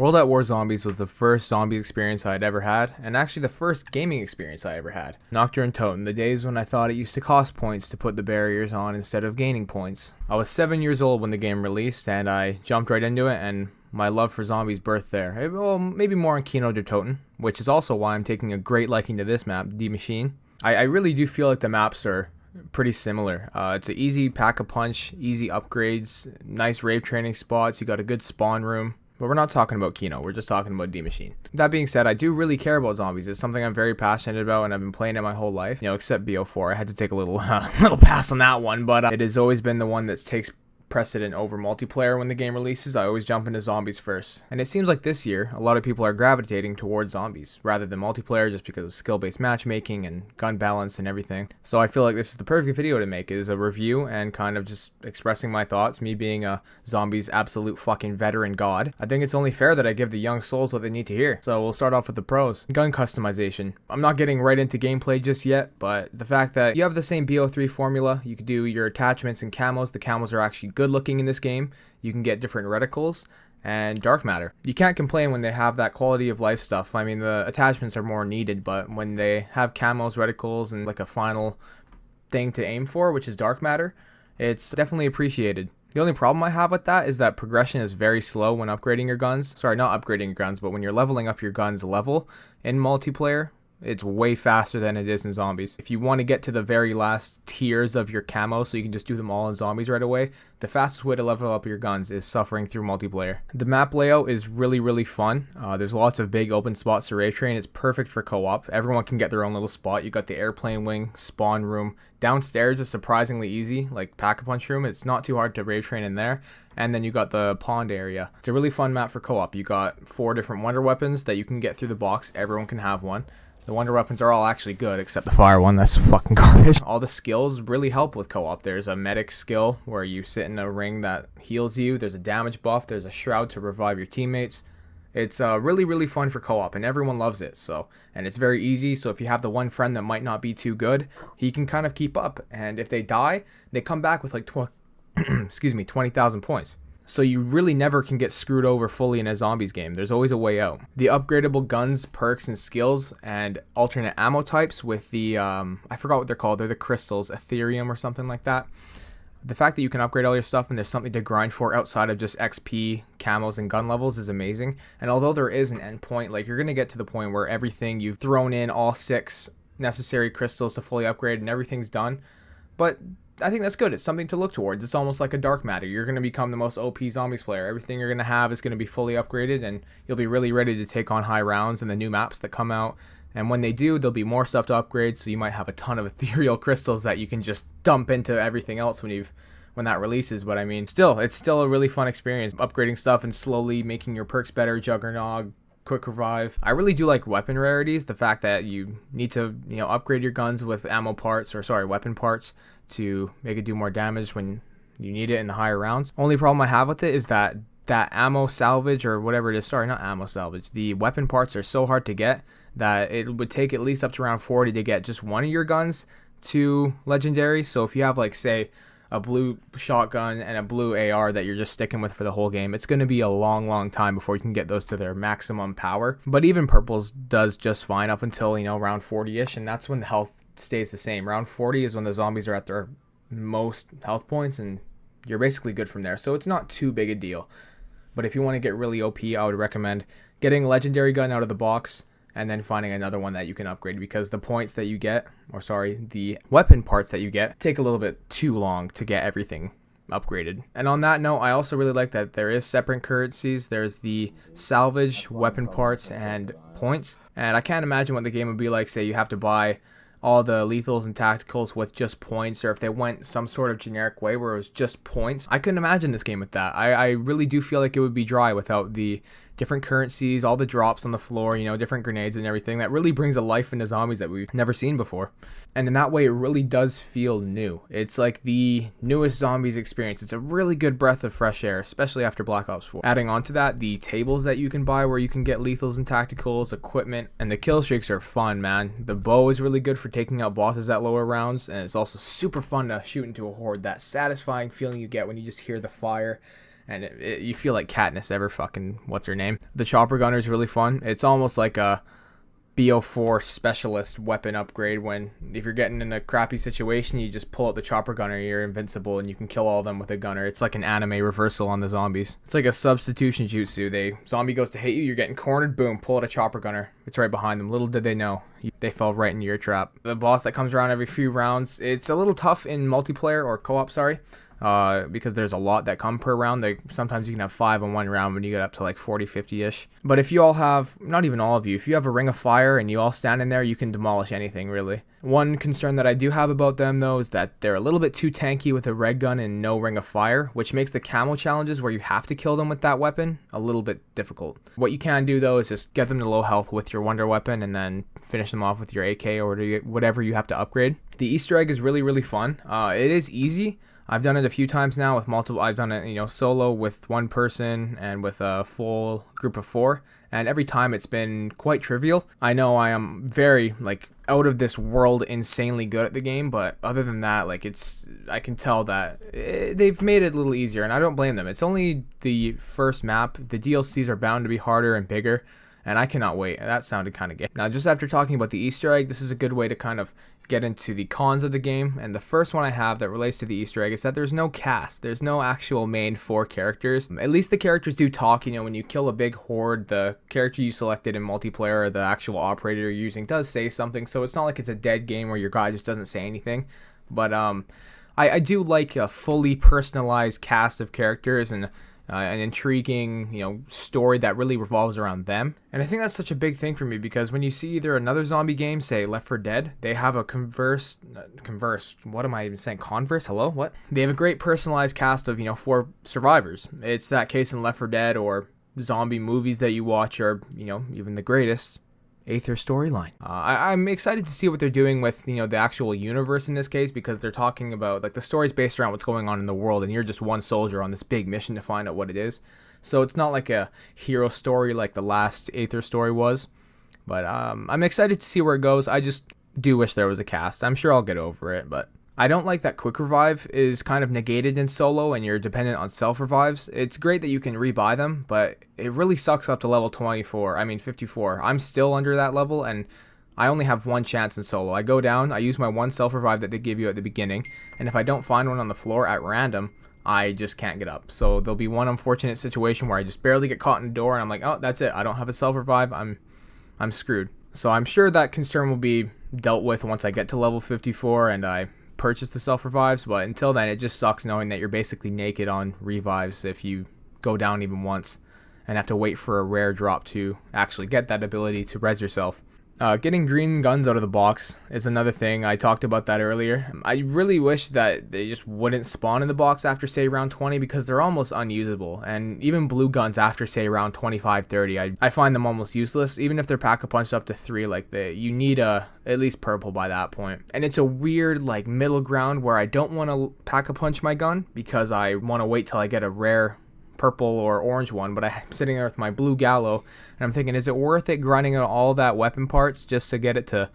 World at War Zombies was the first zombie experience I had ever had, and actually the first gaming experience I ever had. Nocturne Totem, the days when I thought it used to cost points to put the barriers on instead of gaining points. I was 7 years old when the game released, and I jumped right into it, and my love for zombies birthed there. Well, maybe more on Kino der Toten, which is also why I'm taking a great liking to this map, Die Machine. I really do feel like the maps are pretty similar. It's an easy pack-a-punch, easy upgrades, nice rave training spots, you got a good spawn room. But we're not talking about Kino, we're just talking about Die Machine. That being said, I do really care about zombies. It's something I'm very passionate about, and I've been playing it my whole life. Except BO4. I had to take a little pass on that one, but it has always been the one that takes precedent over multiplayer when the game releases. I always jump into zombies first. And it seems like this year, a lot of people are gravitating towards zombies rather than multiplayer just because of skill-based matchmaking and gun balance and everything. So I feel like this is the perfect video to make. It is a review and kind of just expressing my thoughts, me being a zombies absolute fucking veteran god. I think it's only fair that I give the young souls what they need to hear. So we'll start off with the pros. Gun customization. I'm not getting right into gameplay just yet, but the fact that you have the same BO3 formula, you can do your attachments and camos. The camos are actually good looking in this game. You can get different reticles and dark matter. You can't complain when they have that quality of life stuff. I mean, the attachments are more needed, but when they have camos, reticles, and like a final thing to aim for, which is dark matter, it's definitely appreciated. The only problem I have with that is that progression is very slow when upgrading your guns. Sorry, not upgrading your guns, but when you're leveling up your guns level in multiplayer, it's way faster than it is in zombies. If you want to get to the very last tiers of your camo so you can just do them all in zombies right away, the fastest way to level up your guns is suffering through multiplayer. The map layout is really fun. There's lots of big open spots to rave train. It's perfect for co-op. Everyone can get their own little spot. You got the airplane wing, spawn room. Downstairs is surprisingly easy, like pack-a-punch room. It's not too hard to rave train in there. And then you got the pond area. It's a really fun map for co-op. You got 4 different wonder weapons that you can get through the box. Everyone can have one. The wonder weapons are all actually good, except the fire one, that's fucking garbage. All the skills really help with co-op. There's a medic skill where you sit in a ring that heals you. There's a damage buff. There's a shroud to revive your teammates. It's really fun for co-op, and everyone loves it. And it's very easy, so if you have the one friend that might not be too good, he can kind of keep up. And if they die, they come back with like 20,000 points. So you really never can get screwed over fully in a zombies game. There's always a way out. The upgradable guns, perks, and skills, and alternate ammo types with the, I forgot what they're called. They're the crystals, Ethereum or something like that. The fact that you can upgrade all your stuff and there's something to grind for outside of just XP, camos, and gun levels is amazing. And although there is an end point, like you're going to get to the point where everything you've thrown in, all 6 necessary crystals to fully upgrade and everything's done. But I think that's good. It's something to look towards. It's almost like a dark matter. You're going to become the most OP zombies player. Everything you're going to have is going to be fully upgraded, and you'll be really ready to take on high rounds and the new maps that come out. And when they do, there'll be more stuff to upgrade, so you might have a ton of ethereal crystals that you can just dump into everything else when that releases. But I mean, it's still a really fun experience, upgrading stuff and slowly making your perks better. Juggernog, quick revive. I really do like weapon rarities. The fact that you need to, upgrade your guns with weapon parts to make it do more damage when you need it in the higher rounds. Only problem I have with it is that ammo salvage, or whatever it is, sorry, not ammo salvage, the weapon parts are so hard to get that it would take at least up to around 40 to get just one of your guns to legendary. So if you have, like, say, a blue shotgun and a blue AR that you're just sticking with for the whole game, it's going to be a long time before you can get those to their maximum power. But even purples does just fine up until, round 40-ish, and that's when the health stays the same. Round 40 is when the zombies are at their most health points, and you're basically good from there. So it's not too big a deal. But if you want to get really OP, I would recommend getting a legendary gun out of the box and then finding another one that you can upgrade, because the points that you get, the weapon parts that you get, take a little bit too long to get everything upgraded. And on that note, I also really like that there is separate currencies. There's the salvage, weapon parts, and points. And I can't imagine what the game would be like, say you have to buy all the lethals and tacticals with just points, or if they went some sort of generic way where it was just points. I couldn't imagine this game with that. I really do feel like it would be dry without the different currencies, all the drops on the floor, different grenades and everything. That really brings a life into zombies that we've never seen before. And in that way, it really does feel new. It's like the newest zombies experience. It's a really good breath of fresh air, especially after Black Ops 4. Adding on to that, the tables that you can buy where you can get lethals and tacticals, equipment, and the kill streaks are fun, man. The bow is really good for taking out bosses at lower rounds, and it's also super fun to shoot into a horde. That satisfying feeling you get when you just hear the fire and you feel like Katniss ever fucking what's her name. The chopper gunner is really fun. It's almost like a BO4 specialist weapon upgrade when if you're getting in a crappy situation, you just pull out the chopper gunner, you're invincible and you can kill all of them with a gunner. It's like an anime reversal on the zombies. It's like a substitution jutsu. Zombie goes to hit you, you're getting cornered, boom, pull out a chopper gunner. It's right behind them. Little did they know, they fell right into your trap. The boss that comes around every few rounds, it's a little tough in multiplayer or co-op, because there's a lot that come per round. Sometimes you can have 5 in one round when you get up to like 40, 50-ish. But if you all have, not even all of you, if you have a ring of fire and you all stand in there, you can demolish anything, really. One concern that I do have about them, though, is that they're a little bit too tanky with a red gun and no ring of fire, which makes the camo challenges where you have to kill them with that weapon a little bit difficult. What you can do, though, is just get them to low health with your wonder weapon and then finish them off with your AK or whatever you have to upgrade. The Easter egg is really, really fun. It is easy. I've done it a few times now with multiple. I've done it, solo with one person and with a full group of 4. And every time it's been quite trivial. I know I am very, out of this world insanely good at the game, but other than that, I can tell that they've made it a little easier, and I don't blame them. It's only the first map. The DLCs are bound to be harder and bigger, and I cannot wait. That sounded kind of gay. Now, just after talking about the Easter egg, this is a good way to kind of get into the cons of the game, and the first one I have that relates to the Easter egg is that there's no cast. There's no actual main 4 characters. At least the characters do talk. When you kill a big horde, the character you selected in multiplayer or the actual operator you're using does say something, so it's not like it's a dead game where your guy just doesn't say anything. But I do like a fully personalized cast of characters and an intriguing, story that really revolves around them. And I think that's such a big thing for me because when you see either another zombie game, say Left 4 Dead, they have a converse, what am I even saying? Converse? Hello? What? They have a great personalized cast of, 4 survivors. It's that case in Left 4 Dead or zombie movies that you watch or, even the greatest, Aether storyline. I'm excited to see what they're doing with, the actual universe in this case because they're talking about, the story's based around what's going on in the world and you're just one soldier on this big mission to find out what it is. So it's not like a hero story like the last Aether story was. But I'm excited to see where it goes. I just do wish there was a cast. I'm sure I'll get over it, but I don't like that quick revive is kind of negated in solo and you're dependent on self revives. It's great that you can rebuy them, but it really sucks up to level 54. I'm still under that level and I only have one chance in solo. I go down, I use my one self revive that they give you at the beginning, and if I don't find one on the floor at random, I just can't get up. So there'll be one unfortunate situation where I just barely get caught in the door and I'm like, oh, that's it. I don't have a self revive. I'm screwed. So I'm sure that concern will be dealt with once I get to level 54 and I purchase the self revives, but until then it just sucks knowing that you're basically naked on revives if you go down even once and have to wait for a rare drop to actually get that ability to res yourself. Getting green guns out of the box is another thing. I talked about that earlier. I really wish that they just wouldn't spawn in the box after, say, round 20 because they're almost unusable. And even blue guns after, say, round 25, 30, I find them almost useless. Even if they're pack-a-punch up to 3, you need at least purple by that point. And it's a weird, middle ground where I don't want to pack-a-punch my gun because I want to wait till I get a rare purple or orange one, but I'm sitting there with my blue gallo and I'm thinking, is it worth it grinding out all that weapon parts just to get it to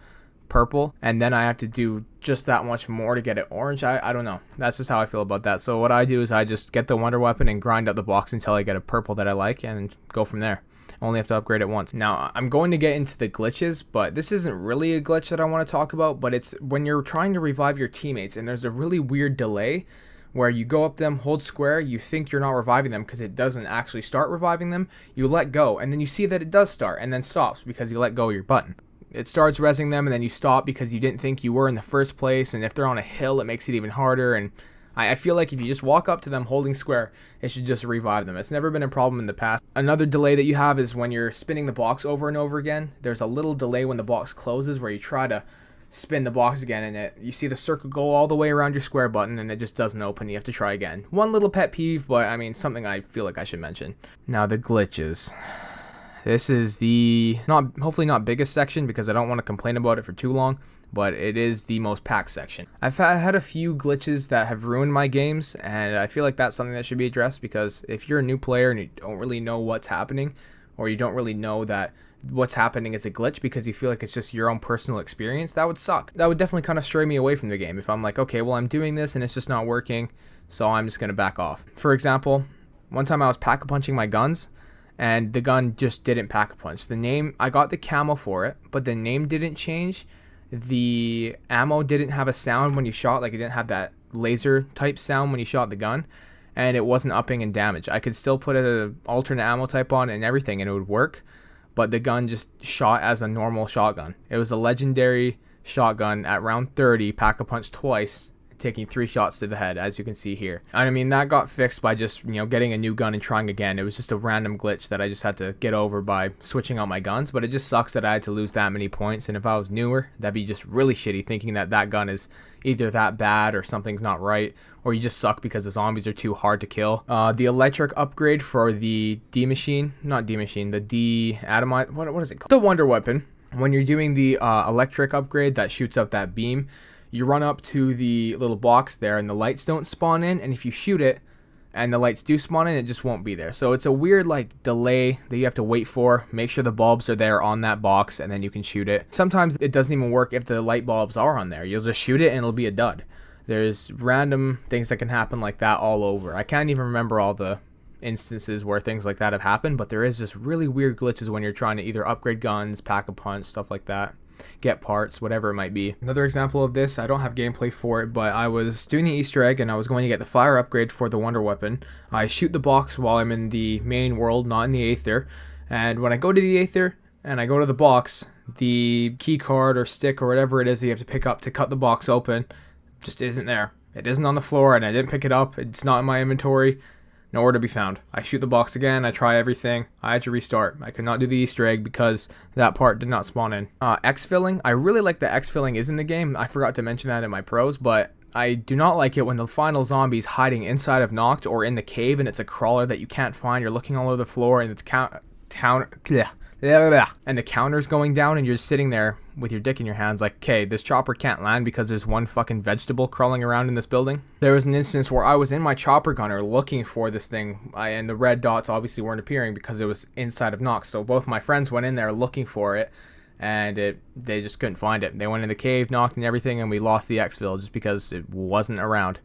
purple and then I have to do just that much more to get it orange? I don't know. That's just how I feel about that. So what I do is I just get the wonder weapon and grind out the box until I get a purple that I like and go from there. Only have to upgrade it once. Now I'm going to get into the glitches, but this isn't really a glitch that I want to talk about, but it's when you're trying to revive your teammates and there's a really weird delay where you go up them, hold square, you think you're not reviving them because it doesn't actually start reviving them, you let go, and then you see that it does start, and then stops because you let go of your button. It starts rezzing them, and then you stop because you didn't think you were in the first place, and if they're on a hill, it makes it even harder, and I feel like if you just walk up to them holding square, it should just revive them. It's never been a problem in the past. Another delay that you have is when you're spinning the box over and over again, there's a little delay when the box closes where you try to spin the box again and you see the circle go all the way around your square button and it just doesn't open. You have to try again. One little pet peeve, but something I feel like I should mention. Now the glitches. This is the hopefully not biggest section because I don't want to complain about it for too long, but it is the most packed section. I've had a few glitches that have ruined my games, and I feel like that's something that should be addressed because if you're a new player and you don't really know what's happening, or you don't really know that what's happening is a glitch because you feel like it's just your own personal experience, that would suck. That would definitely kind of stray me away from the game if I'm like, okay, well, I'm doing this and it's just not working, so I'm just going to back off. For example, One time I was pack-a-punching my guns, and the gun just didn't pack-a-punch. The name, I got the camo for it, but the name didn't change. The ammo didn't have a sound when you shot, like it didn't have that laser type sound when you shot the gun, and it wasn't upping in damage. I could still put an alternate ammo type on and everything, and it would work, but the gun just shot as a normal shotgun. It was a legendary shotgun at round 30, pack-a-punch twice, taking 3 shots to the head, as you can see here. And I mean, that got fixed by just, getting a new gun and trying again. It was just a random glitch that I just had to get over by switching out my guns, but it just sucks that I had to lose that many points. And if I was newer, that'd be just really shitty, thinking that that gun is either that bad or something's not right, or you just suck because the zombies are too hard to kill. The electric upgrade for the the de-atomize, what is it called? The wonder weapon. When you're doing the electric upgrade that shoots out that beam, you run up to the little box there and the lights don't spawn in, and if you shoot it and the lights do spawn in, it just won't be there. So it's a weird like delay that you have to wait for, make sure the bulbs are there on that box, and then you can shoot it. Sometimes it doesn't even work if the light bulbs are on there. You'll just shoot it and it'll be a dud. There's random things that can happen like that all over. I can't even remember all the instances where things like that have happened, but there is just really weird glitches when you're trying to either upgrade guns, pack-a-punch, stuff like that, get parts, whatever it might be. Another example of this, I don't have gameplay for it, but I was doing the Easter egg and I was going to get the fire upgrade for the wonder weapon. I shoot the box while I'm in the main world, not in the Aether, and when I go to the Aether and I go to the box, the key card or stick or whatever it is that you have to pick up to cut the box open just isn't there. It isn't on the floor, and I didn't pick it up. It's not in my inventory. Nowhere to be found. I shoot the box again, I try everything, I had to restart. I could not do the Easter egg because that part did not spawn in. X-filling, I really like that X-filling is in the game. I forgot to mention that in my pros, but I do not like it when the final zombie's hiding inside of Noct or in the cave and it's a crawler that you can't find. You're looking all over the floor and the and the counter's going down and you're just sitting there with your dick in your hands like, okay, this chopper can't land because there's one fucking vegetable crawling around in this building. There was an instance where I was in my chopper gunner looking for this thing, and the red dots obviously weren't appearing because it was inside of Nox. So both my friends went in there looking for it, and they just couldn't find it. They went in the cave, knocked and everything, and we lost the exfil just because it wasn't around.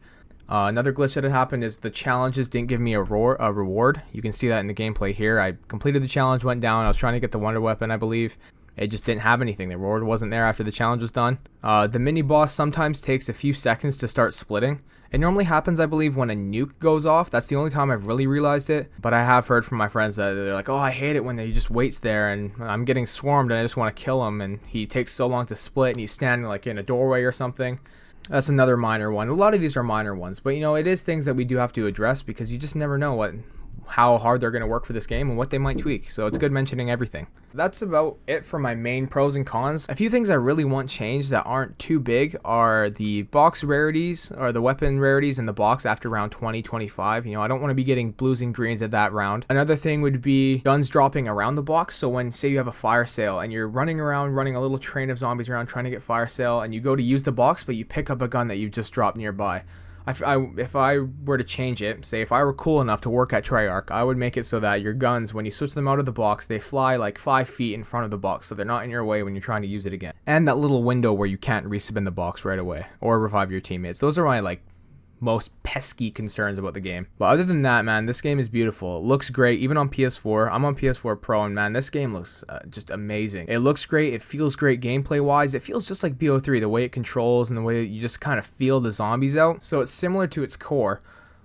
Another glitch that had happened is the challenges didn't give me a reward. You can see that in the gameplay here. I completed the challenge, went down. I was trying to get the wonder weapon, I believe. It just didn't have anything. The reward wasn't there after the challenge was done. The mini boss sometimes takes a few seconds to start splitting. It normally happens, I believe, when a nuke goes off. That's the only time I've really realized it. But I have heard from my friends that they're like, oh, I hate it when he just waits there and I'm getting swarmed and I just want to kill him. And he takes so long to split and he's standing like in a doorway or something. That's another minor one. A lot of these are minor ones, but it is things that we do have to address because you just never know how hard they're going to work for this game and what they might tweak. So it's good mentioning everything. That's about it for my main pros and cons. A few things I really want changed that aren't too big are the box rarities or the weapon rarities in the box after round 20-25. I don't want to be getting blues and greens at that round. Another thing would be guns dropping around the box. So when, say, you have a fire sale and you're running around, running a little train of zombies around trying to get fire sale, and you go to use the box, but you pick up a gun that you've just dropped nearby. If I were to change it, say if I were cool enough to work at Treyarch, I would make it so that your guns, when you switch them out of the box, they fly like 5 feet in front of the box, so they're not in your way when you're trying to use it again. And that little window where you can't respin the box right away, or revive your teammates. Those are my most pesky concerns about the game. But other than that, man, this game is beautiful. It looks great, even on PS4. I'm on PS4 Pro, and man, this game looks just amazing. It looks great. It feels great gameplay-wise. It feels just like BO3, the way it controls and the way that you just kind of feel the zombies out. So it's similar to its core,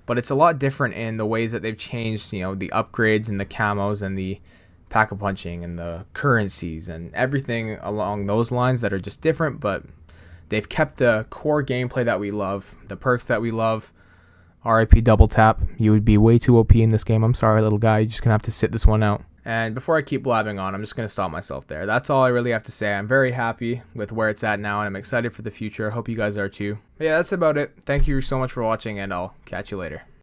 but it's a lot different in the ways that they've changed, the upgrades and the camos and the pack-a-punching and the currencies and everything along those lines that are just different, but they've kept the core gameplay that we love, the perks that we love. RIP double tap. You would be way too OP in this game. I'm sorry, little guy. You're just going to have to sit this one out. And before I keep blabbing on, I'm just going to stop myself there. That's all I really have to say. I'm very happy with where it's at now, and I'm excited for the future. I hope you guys are too. But yeah, that's about it. Thank you so much for watching, and I'll catch you later.